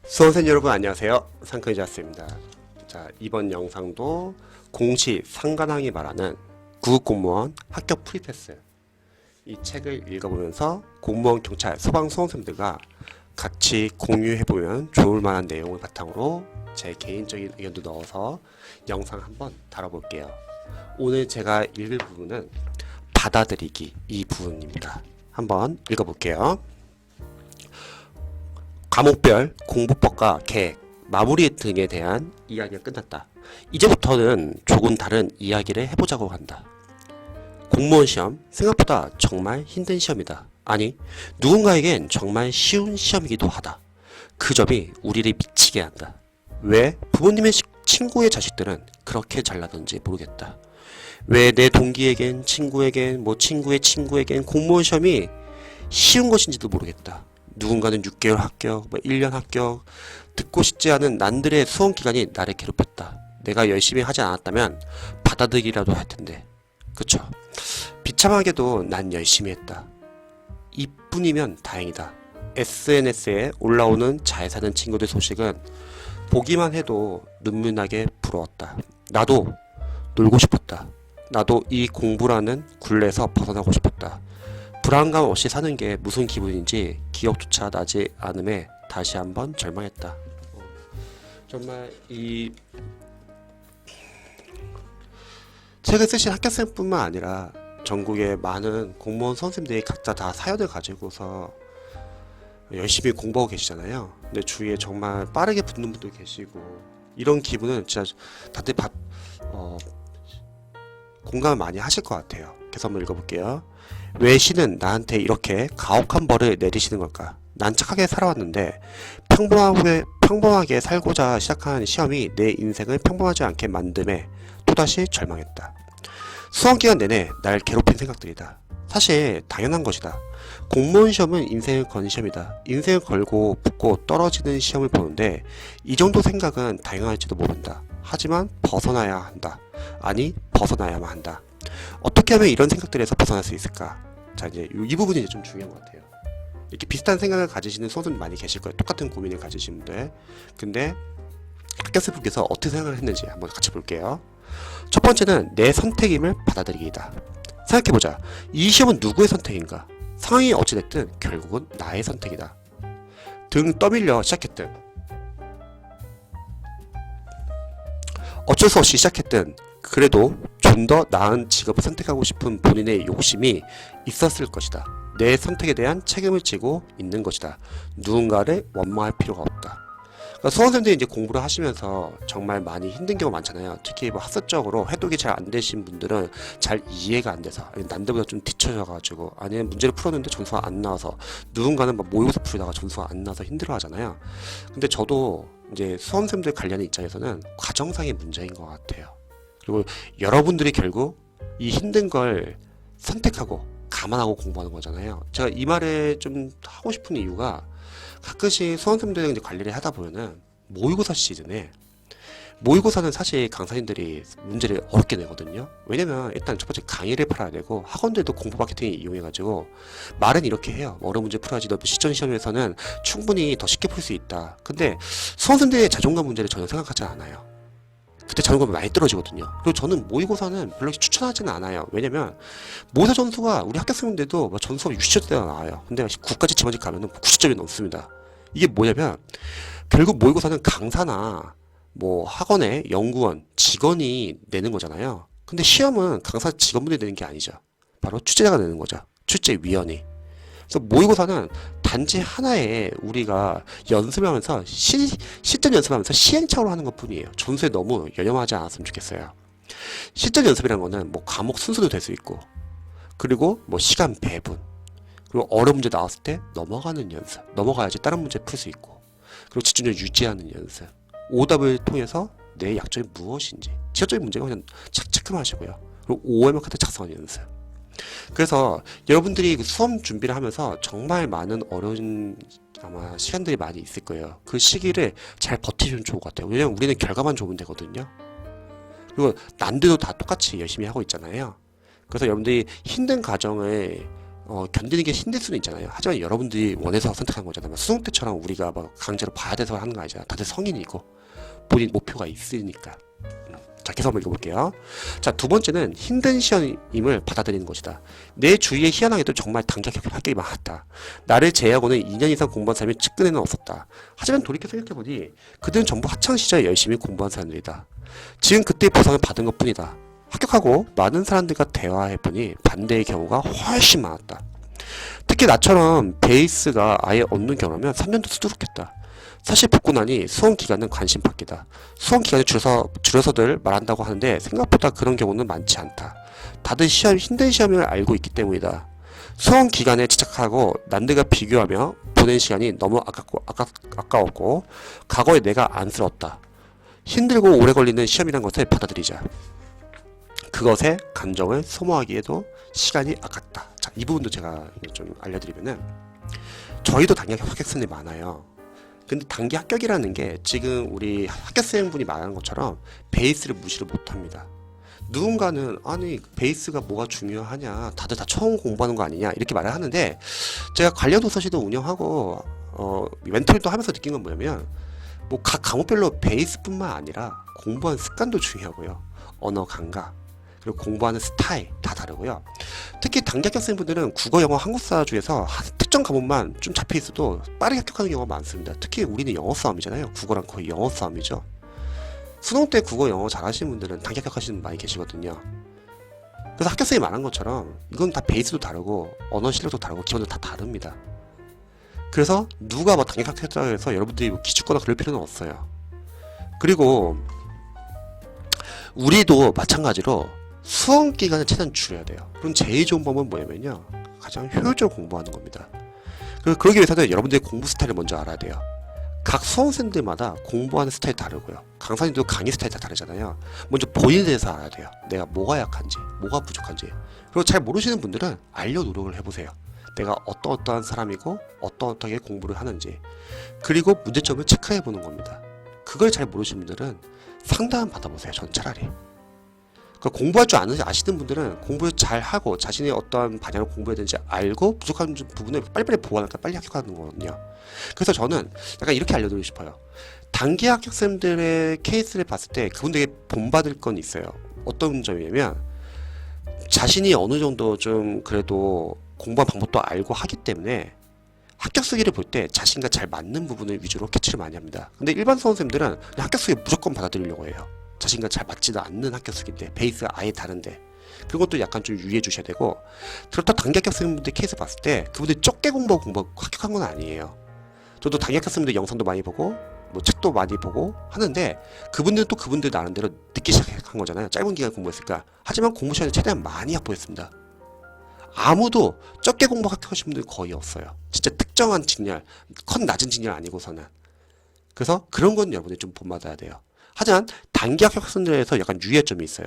수험생 여러분 안녕하세요. 상크이자스입니다. 자, 이번 영상도 공시 상관왕이 말하는 구급공무원 합격 프리패스 이 책을 읽어보면서 공무원, 경찰, 소방, 수험생들과 같이 공유해보면 좋을 만한 내용을 바탕으로 제 개인적인 의견도 넣어서 영상 한번 다뤄볼게요. 오늘 제가 읽을 부분은 받아들이기 이 부분입니다. 한번 읽어볼게요. 과목별 공부법과 계획, 마무리 등에 대한 이야기가 끝났다. 이제부터는 조금 다른 이야기를 해보자고 한다. 공무원 시험, 생각보다 정말 힘든 시험이다. 아니, 누군가에겐 정말 쉬운 시험이기도 하다. 그 점이 우리를 미치게 한다. 왜 부모님의 친구의 자식들은 그렇게 잘나던지 모르겠다. 왜 내 동기에겐, 친구에겐, 친구의 친구에겐 공무원 시험이 쉬운 것인지도 모르겠다. 누군가는 6개월 합격, 1년 합격, 듣고 싶지 않은 난들의 수험 기간이 나를 괴롭혔다. 내가 열심히 하지 않았다면 받아들이라도 할 텐데. 그쵸? 비참하게도 난 열심히 했다. 이뿐이면 다행이다. SNS에 올라오는 잘 사는 친구들 소식은 보기만 해도 눈물 나게 부러웠다. 나도 놀고 싶었다. 나도 이 공부라는 굴레에서 벗어나고 싶었다. 불안감 없이 사는 게 무슨 기분인지 기억조차 나지 않음에 다시 한번 절망했다. 정말 이 책을 쓰신 학교생뿐만 아니라 전국의 많은 공무원 선생님들이 각자 다 사연을 가지고서 열심히 공부하고 계시잖아요. 근데 주위에 정말 빠르게 붙는 분도 계시고 이런 기분은 진짜 다들 공감을 많이 하실 것 같아요. 그래서 한번 읽어볼게요. 왜 신은 나한테 이렇게 가혹한 벌을 내리시는 걸까? 난 착하게 살아왔는데 평범하게 살고자 시작한 시험이 내 인생을 평범하지 않게 만듦에 또다시 절망했다. 수험기간 내내 날 괴롭힌 생각들이다. 사실 당연한 것이다. 공무원 시험은 인생을 거는 시험이다. 인생을 걸고 붙고 떨어지는 시험을 보는데 이 정도 생각은 당연할지도 모른다. 하지만 벗어나야 한다. 아니, 벗어나야만 한다. 어떻게 하면 이런 생각들에서 벗어날 수 있을까? 자, 이제 이 부분이 이제 좀 중요한 것 같아요. 이렇게 비슷한 생각을 가지시는 수험생들 많이 계실 거예요. 똑같은 고민을 가지신 분들. 근데 학교생분께서 어떻게 생각을 했는지 한번 같이 볼게요. 첫 번째는 내 선택임을 받아들이기다. 생각해보자. 이 시험은 누구의 선택인가? 상황이 어찌됐든 결국은 나의 선택이다. 등 떠밀려 시작했든 어쩔 수 없이 시작했든 그래도 좀 더 나은 직업을 선택하고 싶은 본인의 욕심이 있었을 것이다. 내 선택에 대한 책임을 지고 있는 것이다. 누군가를 원망할 필요가 없다. 그러니까 수험생들이 이제 공부를 하시면서 정말 많이 힘든 경우 많잖아요. 특히 학습적으로 해독이 잘 안 되신 분들은 잘 이해가 안 돼서 남들보다 좀 뒤쳐져가지고 아니면 문제를 풀었는데 점수가 안 나와서 누군가는 모의고사 풀다가 점수가 안 나와서 힘들어 하잖아요. 근데 저도 이제 수험생들 관련된 입장에서는 과정상의 문제인 것 같아요. 그리고 여러분들이 결국 이 힘든 걸 선택하고 감안하고 공부하는 거잖아요. 제가 이 말을 좀 하고 싶은 이유가 가끔씩 수험생들 이제 관리를 하다 보면은 모의고사 시즌에 모의고사는 사실 강사님들이 문제를 어렵게 내거든요. 왜냐면 일단 첫 번째 강의를 팔아야 되고 학원들도 공부 마케팅을 이용해가지고 말은 이렇게 해요. 어려운 문제 풀어야지 너 시전 시험에서는 충분히 더 쉽게 풀 수 있다. 근데 수험생들의 자존감 문제를 전혀 생각하지 않아요. 그때 자존감이 많이 떨어지거든요. 그리고 저는 모의고사는 별로 추천하지는 않아요. 왜냐면 모의고사 점수가 우리 학교생인데도 점수가 60점대가 나와요. 근데 9까지 집어넣기 가면은 90점이 넘습니다. 이게 뭐냐면 결국 모의고사는 강사나 학원의 연구원, 직원이 내는 거잖아요. 근데 시험은 강사 직원분들이 내는 게 아니죠. 바로 출제자가 내는 거죠. 출제위원이. 그래서 모의고사는 단지 하나의 우리가 연습하면서 실전 연습하면서 시행착오로 하는 것 뿐이에요. 점수에 너무 연연하지 않았으면 좋겠어요. 실전 연습이라는 거는 과목 순서도 될 수 있고 그리고 시간 배분 그리고 어려운 문제 나왔을 때 넘어가는 연습 넘어가야지 다른 문제 풀 수 있고 그리고 집중력 유지하는 연습 오답을 통해서 내 약점이 무엇인지 지역적인 문제가 그냥 체크만 하시고요. 그리고 OMR 카드 작성하는 연습. 그래서 여러분들이 수험 준비를 하면서 정말 많은 어려운 아마 시간들이 많이 있을 거예요. 그 시기를 잘 버티시면 좋을 것 같아요. 왜냐면 우리는 결과만 좋으면 되거든요. 그리고 남들도 다 똑같이 열심히 하고 있잖아요. 그래서 여러분들이 힘든 과정을 견디는 게 힘들 수는 있잖아요. 하지만 여러분들이 원해서 선택한 거잖아요. 수능 때처럼 우리가 막 강제로 봐야 돼서 하는 거 아니잖아. 다들 성인이고 본인 목표가 있으니까. 자, 계속 한번 읽어볼게요. 자, 두 번째는 힘든 시험임을 받아들이는 것이다. 내 주위에 희한하게도 정말 단기 합격이 많았다. 나를 제외하고는 2년 이상 공부한 사람이 측근에는 없었다. 하지만 돌이켜 생각해보니 그들은 전부 학창시절에 열심히 공부한 사람들이다. 지금 그때의 보상을 받은 것뿐이다. 합격하고 많은 사람들과 대화해보니 반대의 경우가 훨씬 많았다. 특히 나처럼 베이스가 아예 없는 경우라면 3년도 수두룩했다. 사실 붙고 나니 수험 기간은 관심 밖이다. 수험 기간을 줄여서들 말한다고 하는데 생각보다 그런 경우는 많지 않다. 다들 힘든 시험을 알고 있기 때문이다. 수험 기간에 집착하고 남들과 비교하며 보낸 시간이 너무 아까웠고 과거에 내가 안쓰러웠다. 힘들고 오래 걸리는 시험이란 것을 받아들이자. 그것에 감정을 소모하기에도 시간이 아깝다. 자, 이 부분도 제가 좀 알려드리면은 저희도 단기 합격생이 많아요. 근데 단기 합격이라는 게 지금 우리 합격생분이 말하는 것처럼 베이스를 무시를 못합니다. 누군가는 아니 베이스가 뭐가 중요하냐, 다들 다 처음 공부하는 거 아니냐 이렇게 말을 하는데 제가 관련 도서실도 운영하고 멘토링도 하면서 느낀 건 뭐냐면 뭐 각 과목별로 베이스뿐만 아니라 공부하는 습관도 중요하고요. 언어 감각 그리고 공부하는 스타일 다 다르고요. 특히 단기 합격생분들은 국어, 영어, 한국사 중에서 특정 과목만 좀 잡혀 있어도 빠르게 합격하는 경우가 많습니다. 특히 우리는 영어 싸움이잖아요. 국어랑 거의 영어 싸움이죠. 수능 때 국어, 영어 잘하시는 분들은 단기 합격하시는 분 많이 계시거든요. 그래서 합격생이 말한 것처럼 이건 다 베이스도 다르고 언어 실력도 다르고 기본도 다 다릅니다. 그래서 누가 뭐 단기 합격했다고 해서 여러분들이 뭐 기죽거나 그럴 필요는 없어요. 그리고 우리도 마찬가지로 수험 기간을 최대한 줄여야 돼요. 그럼 제일 좋은 방법은 뭐냐면요, 가장 효율적으로 공부하는 겁니다. 그러기 위해서는 여러분들의 공부 스타일을 먼저 알아야 돼요. 각 수험생들마다 공부하는 스타일이 다르고요. 강사님도 강의 스타일이 다 다르잖아요. 먼저 본인에 대해서 알아야 돼요. 내가 뭐가 약한지, 뭐가 부족한지. 그리고 잘 모르시는 분들은 알려 노력을 해보세요. 내가 어떠한 사람이고 어떻게 공부를 하는지. 그리고 문제점을 체크해보는 겁니다. 그걸 잘 모르시는 분들은 상담 받아보세요. 전 차라리. 공부할 줄 아시는 분들은 공부를 잘 하고 자신이 어떠한 방향을 공부해야 되는지 알고 부족한 부분을 빨리빨리 보완할까 빨리 합격하는 거거든요. 그래서 저는 약간 이렇게 알려드리고 싶어요. 단기 합격생들의 케이스를 봤을 때 그분들에게 본받을 건 있어요. 어떤 점이냐면 자신이 어느 정도 좀 그래도 공부한 방법도 알고 하기 때문에 합격 수기를 볼 때 자신과 잘 맞는 부분을 위주로 캐치를 많이 합니다. 근데 일반 수험생들은 그냥 합격 수기 무조건 받아들이려고 해요. 자신과 잘 맞지도 않는 합격 수기인데 베이스가 아예 다른데 그것도 약간 좀 유의해 주셔야 되고, 그렇다 단기 합격생분들 케이스 봤을 때 그분들이 적게 공부하고 합격한 건 아니에요. 저도 단기 합격생분들 영상도 많이 보고 뭐 책도 많이 보고 하는데 그분들은 또 그분들 나름대로 늦게 시작한 거잖아요. 짧은 기간 공부했으니까. 하지만 공부 시간을 최대한 많이 확보했습니다. 아무도 적게 공부 합격하신 분들 거의 없어요. 진짜 특정한 직렬, 낮은 직렬 아니고서는. 그래서 그런 건 여러분들이 좀 본받아야 돼요. 하지만 단기 합격생들에서 약간 유의할 점이 있어요.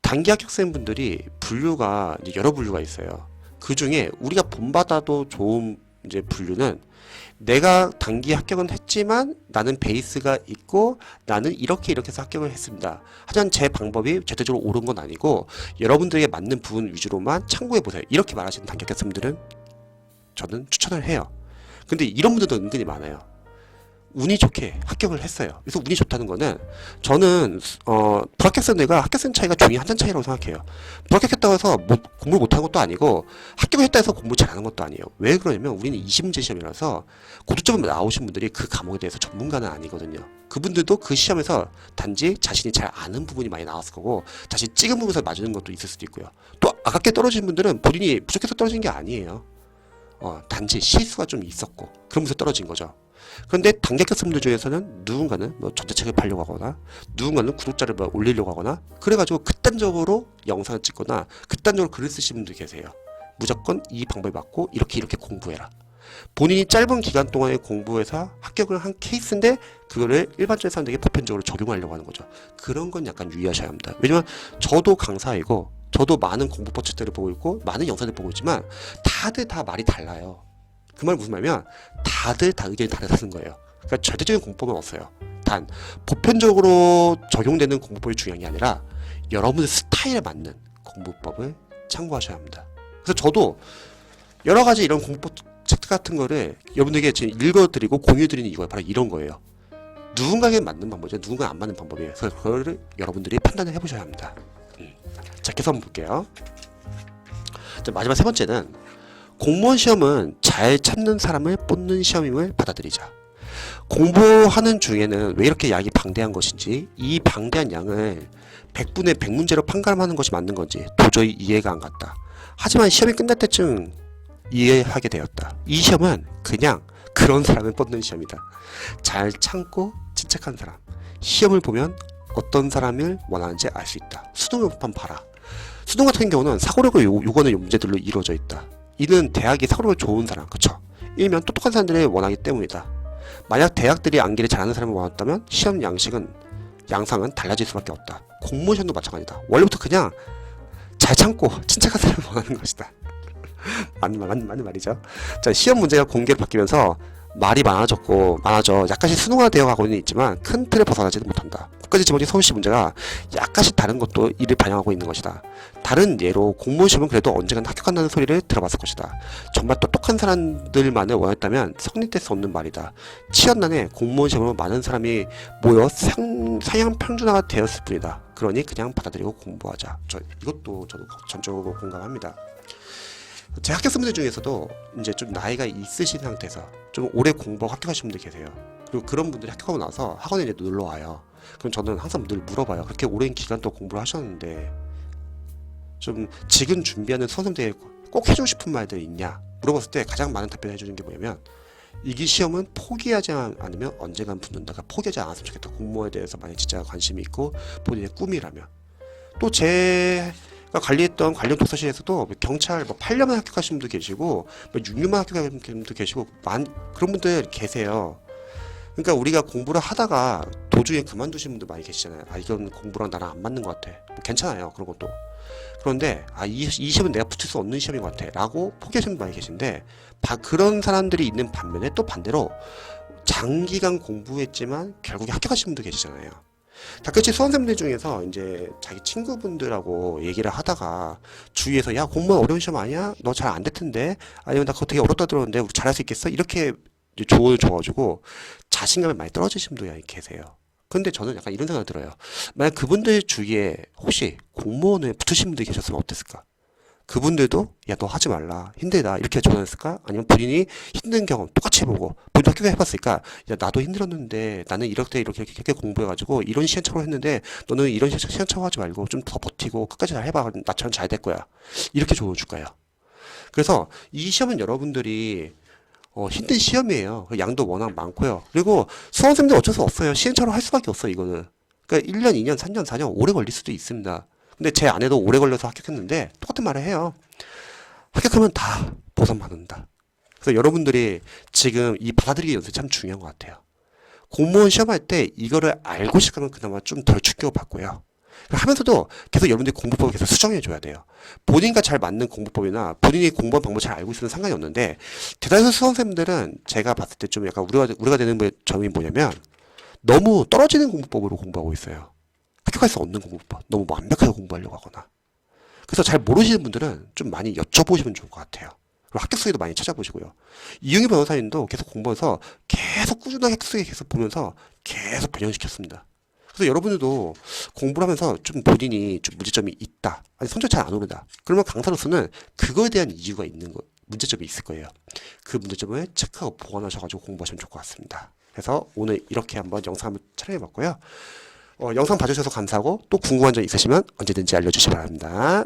단기 합격생분들이 분류가 이제 여러 분류가 있어요. 그 중에 우리가 본받아도 좋은 이제 분류는 내가 단기 합격은 했지만 나는 베이스가 있고 나는 이렇게 해서 합격을 했습니다. 하지만 제 방법이 절대적으로 옳은 건 아니고 여러분들에게 맞는 부분 위주로만 참고해 보세요. 이렇게 말하시는 단기 합격생분들은 저는 추천을 해요. 근데 이런 분들도 은근히 많아요. 운이 좋게 합격을 했어요. 그래서 운이 좋다는 거는 저는 불합격생들과 합격생 차이가 종이 한 장 차이라고 생각해요. 불합격했다고 해서 공부를 못하는 것도 아니고 합격했다 해서 공부를 잘하는 것도 아니에요. 왜 그러냐면 우리는 20문제 시험이라서 고득점을 나오신 분들이 그 과목에 대해서 전문가는 아니거든요. 그분들도 그 시험에서 단지 자신이 잘 아는 부분이 많이 나왔을 거고 자신이 찍은 부분에서 맞는 것도 있을 수도 있고요. 또 아깝게 떨어진 분들은 본인이 부족해서 떨어진 게 아니에요. 단지 실수가 좀 있었고 그러면서 떨어진 거죠. 그런데 단기 합격생분들 중에서는 누군가는 뭐 전자책을 팔려고 하거나 누군가는 구독자를 뭐 올리려고 하거나 그래가지고 극단적으로 영상을 찍거나 극단적으로 글을 쓰시는 분들 계세요. 무조건 이 방법이 맞고 이렇게 공부해라. 본인이 짧은 기간 동안에 공부해서 합격을 한 케이스인데 그거를 일반적인 사람들에게 보편적으로 적용하려고 하는 거죠. 그런 건 약간 유의하셔야 합니다. 왜냐면 저도 강사이고 저도 많은 공부 포츠들을 보고 있고 많은 영상을 보고 있지만 다들 다 말이 달라요. 그 말 무슨 말이냐면 다들 다 의견이 다르다는 거예요. 그러니까 절대적인 공부법은 없어요. 단 보편적으로 적용되는 공부법이 중요한 게 아니라 여러분의 스타일에 맞는 공부법을 참고하셔야 합니다. 그래서 저도 여러 가지 이런 공부 책 같은 거를 여러분들에게 지금 읽어드리고 공유드리는 이유가 바로 이런 거예요. 누군가에게 맞는 방법이죠. 누군가 안 맞는 방법이에요. 그래서 그거를 여러분들이 판단을 해보셔야 합니다. 자, 계속 한번 볼게요. 자, 마지막 세 번째는 공무원 시험은 잘 찾는 사람을 뽑는 시험임을 받아들이자. 공부하는 중에는 왜 이렇게 양이 방대한 것인지, 이 방대한 양을 100분의 100문제로 판가름하는 것이 맞는 건지 도저히 이해가 안 갔다. 하지만 시험이 끝날 때쯤 이해하게 되었다. 이 시험은 그냥 그런 사람을 뽑는 시험이다. 잘 참고 침착한 사람. 시험을 보면 어떤 사람을 원하는지 알 수 있다. 수능을 한번 봐라. 수능 같은 경우는 사고력을 요구하는 문제들로 이루어져 있다. 이는 대학이 사고력을 좋은 사람, 그쵸? 일면 똑똑한 사람들을 원하기 때문이다. 만약 대학들이 암기를 잘하는 사람을 원했다면 시험 양상은 달라질 수밖에 없다. 공무원 시험도 마찬가지다. 원래부터 그냥 잘 참고 침착한 사람을 원하는 것이다. 맞는 말이죠. 자, 시험 문제가 공개로 바뀌면서 말이 많아져 약간씩 순화되어 가고는 있지만 큰 틀을 벗어나지는 못한다. 국가직 지원지 서울시 문제가 약간씩 다른 것도 이를 반영하고 있는 것이다. 다른 예로 공무원 시험은 그래도 언젠간 합격한다는 소리를 들어봤을 것이다. 정말 똑똑한 사람들만을 원했다면 성립될 수 없는 말이다. 치열난에 공무원 시험으로 많은 사람이 모여 상향 평준화가 되었을 뿐이다. 그러니 그냥 받아들이고 공부하자. 이것도 저도 전적으로 공감합니다. 제 합격생분들 중에서도 이제 좀 나이가 있으신 상태에서 좀 오래 공부하고 합격하신 분들 계세요. 그리고 그런 분들이 합격하고 나서 학원에 이제 놀러 와요. 그럼 저는 항상 늘 물어봐요. 그렇게 오랜 기간 동안 공부를 하셨는데 좀 지금 준비하는 수험생들에게 꼭 해주고 싶은 말들 있냐 물어봤을 때 가장 많은 답변을 해주는 게 뭐냐면, 이 시험은 포기하지 않으면 언젠간 붙는다. 그러니까 포기하지 않았으면 좋겠다. 공무원에 대해서 만약 진짜 관심이 있고 본인의 꿈이라면. 또 제가 관리했던 관련 독서실에서도 경찰 8년만 합격하신 분도 계시고 6년만 합격하신 분도 계시고 그런 분들 계세요. 그러니까 우리가 공부를 하다가 도중에 그만두신 분들 많이 계시잖아요. 이건 공부랑 나랑 안 맞는 것 같아. 괜찮아요, 그런 것도. 그런데 이 시험은 내가 붙을 수 없는 시험인 것 같아 라고 포기하시는 분들 많이 계신데, 그런 사람들이 있는 반면에 또 반대로 장기간 공부했지만 결국에 합격하신 분도 계시잖아요. 가끔씩 수험생들 중에서 이제 자기 친구분들하고 얘기를 하다가 주위에서 야, 공무원 어려운 시험 아니야? 너 잘 안 될 텐데, 아니면 나 그거 되게 어렵다 들었는데 우리 잘할 수 있겠어? 이렇게 조언을 줘가지고 자신감이 많이 떨어지신 분들이 계세요. 근데 저는 약간 이런 생각이 들어요. 만약 그분들 주위에 혹시 공무원에 붙으신 분들이 계셨으면 어땠을까? 그분들도 야, 너 하지 말라, 힘들다, 이렇게 조언했을까? 아니면 본인이 힘든 경험 똑같이 해보고 본인도 학교 해봤으니까 야, 나도 힘들었는데 나는 이렇게 공부해가지고 이런 시행착오를 했는데 너는 이런 시행착오 하지 말고 좀 더 버티고 끝까지 잘 해봐, 나처럼 잘 될 거야, 이렇게 조언을 줄까요? 그래서 이 시험은 여러분들이 힘든 시험이에요. 양도 워낙 많고요. 그리고 수험생들 어쩔 수 없어요. 시행착오를 할 수밖에 없어, 이거는. 그러니까 1년, 2년, 3년, 4년 오래 걸릴 수도 있습니다. 근데 제 아내도 오래 걸려서 합격했는데 똑같은 말을 해요. 합격하면 다 보상받는다. 그래서 여러분들이 지금 이 받아들이기 연습이 참 중요한 것 같아요. 공무원 시험할 때 이거를 알고 시작하면 그나마 좀 덜 충격받고요. 하면서도 계속 여러분들이 공부법을 계속 수정해줘야 돼요. 본인과 잘 맞는 공부법이나 본인이 공부한 방법을 잘 알고 있으면 상관이 없는데, 대다수 수험생들은 제가 봤을 때 좀 약간 우려가 되는 점이 뭐냐면 너무 떨어지는 공부법으로 공부하고 있어요. 합격할 수 없는 공부법, 너무 완벽하게 공부하려고 하거나. 그래서 잘 모르시는 분들은 좀 많이 여쭤보시면 좋을 것 같아요. 그리고 합격수기도 많이 찾아보시고요. 이용희 변호사님도 계속 공부해서 계속 꾸준하게 합격수기 계속 보면서 계속 변형시켰습니다. 그래서 여러분들도 공부를 하면서 좀 본인이 좀 문제점이 있다, 아니 성적 잘 안 오른다, 그러면 강사로서는 그거에 대한 이유가 있는 거, 문제점이 있을 거예요. 그 문제점을 체크하고 보완하셔가지고 공부하시면 좋을 것 같습니다. 그래서 오늘 이렇게 한번 영상 한번 촬영해봤고요. 영상 봐주셔서 감사하고 또 궁금한 점 있으시면 언제든지 알려주시기 바랍니다.